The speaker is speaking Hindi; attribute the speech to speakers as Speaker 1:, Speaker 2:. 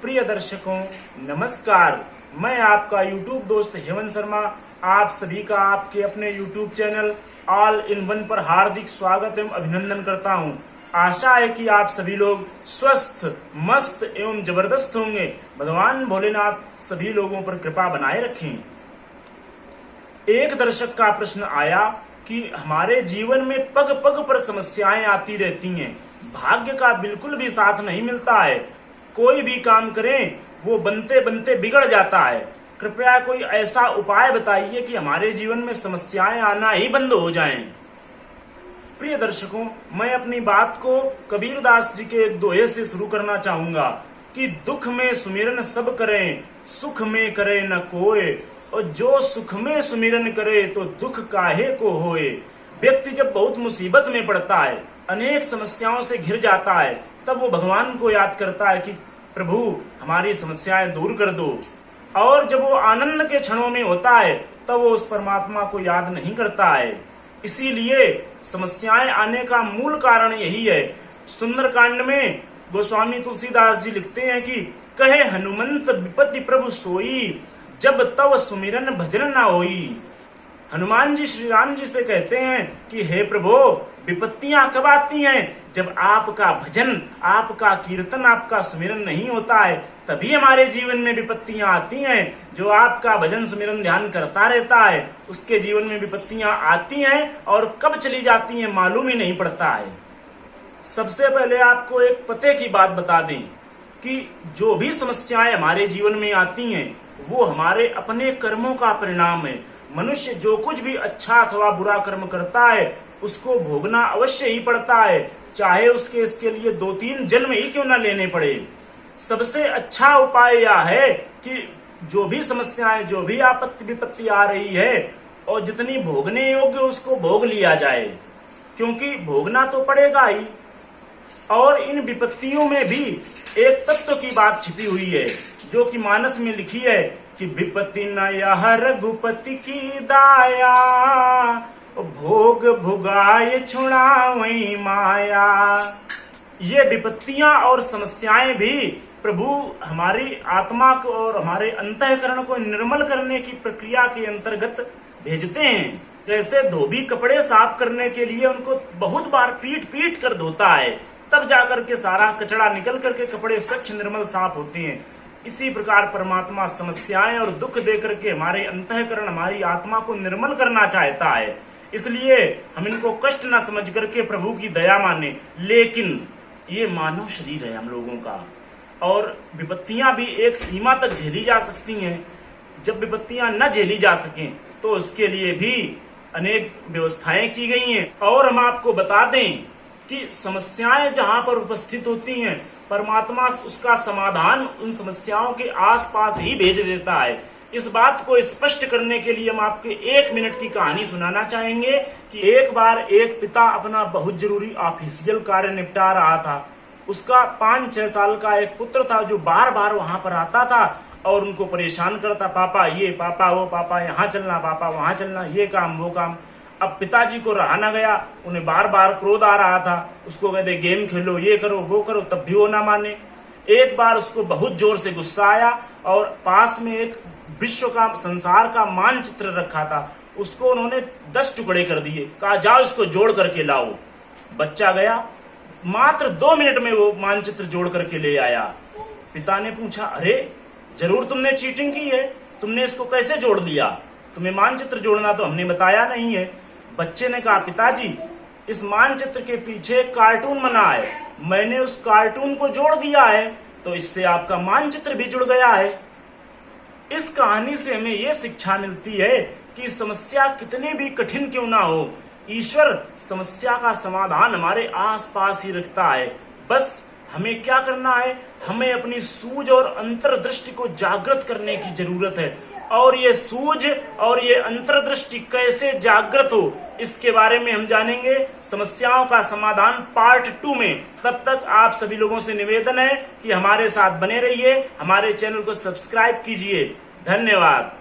Speaker 1: प्रिय दर्शकों नमस्कार। मैं आपका YouTube दोस्त हेमंत शर्मा आप सभी का आपके अपने YouTube channel all in one पर हार्दिक स्वागत एवं अभिनंदन करता हूं। आशा है कि आप सभी लोग स्वस्थ मस्त एवं जबरदस्त होंगे। भगवान भोलेनाथ सभी लोगों पर कृपा बनाए रखें। एक दर्शक का प्रश्न आया कि हमारे जीवन में पग पग पर समस्याएं आती रहती हैं, भाग्य का बिल्कुल भी साथ नहीं मिलता है, कोई भी काम करें वो बनते बनते बिगड़ जाता है। कृपया कोई ऐसा उपाय बताइए कि हमारे जीवन में समस्याएं आना ही बंद हो जाएं। प्रिय दर्शकों, मैं अपनी बात को कबीरदास जी के एक दोहे से शुरू करना चाहूंगा कि दुख में सुमिरन सब करें, सुख में करे न कोय, और जो सुख में सुमिरन करे तो दुख काहे को होए। व्यक्ति जब बहुत मुसीबत में पड़ता है, अनेक समस्याओं से घिर जाता है, तब वो भगवान को याद करता है कि प्रभु हमारी समस्याएं दूर कर दो। और जब वो आनंद के क्षणों में होता है तब वो उस परमात्मा को याद नहीं करता है। इसीलिए समस्याएं आने का मूल कारण यही है। सुंदरकांड में गोस्वामी तुलसीदास जी लिखते हैं कि कहे हनुमंत विपत्ति प्रभु सोई, जब तव सुमिरन भजन ना होई। हनुमान जी श्री राम जी से कहते हैं कि हे प्रभु विपत्तियां कब आती हैं? जब आपका भजन, आपका कीर्तन, आपका सुमिरन नहीं होता है, तभी हमारे जीवन में विपत्तियां आती हैं। जो आपका भजन सुमिरन ध्यान करता रहता है उसके जीवन में विपत्तियां आती हैं और कब चली जाती हैं मालूम ही नहीं पड़ता है। सबसे पहले आपको एक पते की बात बता दें कि जो भी समस्याएं हमारे जीवन में आती हैं वो हमारे अपने कर्मों का परिणाम है। मनुष्य जो कुछ भी अच्छा अथवा बुरा कर्म करता है उसको भोगना अवश्य ही पड़ता है, चाहे इसके लिए 2-3 जन्म ही क्यों ना लेने पड़े। सबसे अच्छा उपाय यह है कि जो भी समस्याएं, जो भी आपत्ति विपत्ति आ रही है और जितनी भोगने योग्य उसको भोग लिया जाए, क्योंकि भोगना तो पड़ेगा ही। और इन विपत्तियों में भी एक तत्व की बात छिपी हुई है जो कि मानस में लिखी है कि विपत्ति न यह रघुपति की दाया, भोग भुगाए छुड़ावई माया। ये विपत्तियां और समस्याएं भी प्रभु हमारी आत्मा को और हमारे अंतःकरण को निर्मल करने की प्रक्रिया के अंतर्गत भेजते हैं। जैसे धोबी कपड़े साफ करने के लिए उनको बहुत बार पीट पीट कर धोता है, तब जाकर के सारा कचरा निकल करके कपड़े स्वच्छ निर्मल साफ होते हैं। इसी प्रकार परमात्मा समस्याएं और दुख देकर के हमारे अंतःकरण, हमारी आत्मा को निर्मल करना चाहता है। इसलिए हम इनको कष्ट न समझ करके प्रभु की दया माने। लेकिन ये मानव शरीर है हम लोगों का, और विपत्तियां भी एक सीमा तक झेली जा सकती हैं। जब विपत्तियां न झेली जा सकें तो उसके लिए भी अनेक व्यवस्थाएं की गई हैं। और हम आपको बता दें कि समस्याएं जहां पर उपस्थित होती हैं, परमात्मा उसका समाधान उन समस्याओं के आसपास ही भेज देता है। इस बात को स्पष्ट करने के लिए हम आपके 1 मिनट की कहानी सुनाना चाहेंगे कि एक बार एक पिता अपना बहुत जरूरी ऑफिशियल कार्य निपटा रहा था। उसका 5-6 साल का एक पुत्र था जो बार बार वहां पर आता था और उनको परेशान करता, पापा ये, पापा वो, पापा यहाँ चलना, पापा वहां चलना, ये काम वो काम। अब पिताजी को रहा ना गया, उन्हें बार बार क्रोध आ रहा था। उसको कहते गेम खेलो, ये करो वो करो, तब भी वो ना माने। एक बार उसको बहुत जोर से गुस्सा आया और पास में एक विश्व का, संसार का मानचित्र रखा था, उसको उन्होंने 10 टुकड़े कर दिए। कहा जाओ इसको जोड़ करके लाओ। बच्चा गया, मात्र 2 मिनट में वो मानचित्र जोड़ करके ले आया। पिता ने पूछा, अरे जरूर तुमने चीटिंग की है, तुमने इसको कैसे जोड़ दिया? तुम्हें मानचित्र जोड़ना तो हमने बताया नहीं है। बच्चे ने कहा, पिताजी इस मानचित्र के पीछे एक कार्टून बना है, मैंने उस कार्टून को जोड़ दिया है, तो इससे आपका मानचित्र भी जुड़ गया है। इस कहानी से हमें यह शिक्षा मिलती है कि समस्या कितनी भी कठिन क्यों ना हो, ईश्वर समस्या का समाधान हमारे आसपास ही रखता है। बस हमें क्या करना है, हमें अपनी सूझ और अंतर्दृष्टि को जागृत करने की जरूरत है। और ये सूझ और ये अंतर्दृष्टि कैसे जागृत हो, इसके बारे में हम जानेंगे समस्याओं का समाधान पार्ट 2 में। तब तक आप सभी लोगों से निवेदन है कि हमारे साथ बने रहिए, हमारे चैनल को सब्सक्राइब कीजिए। धन्यवाद।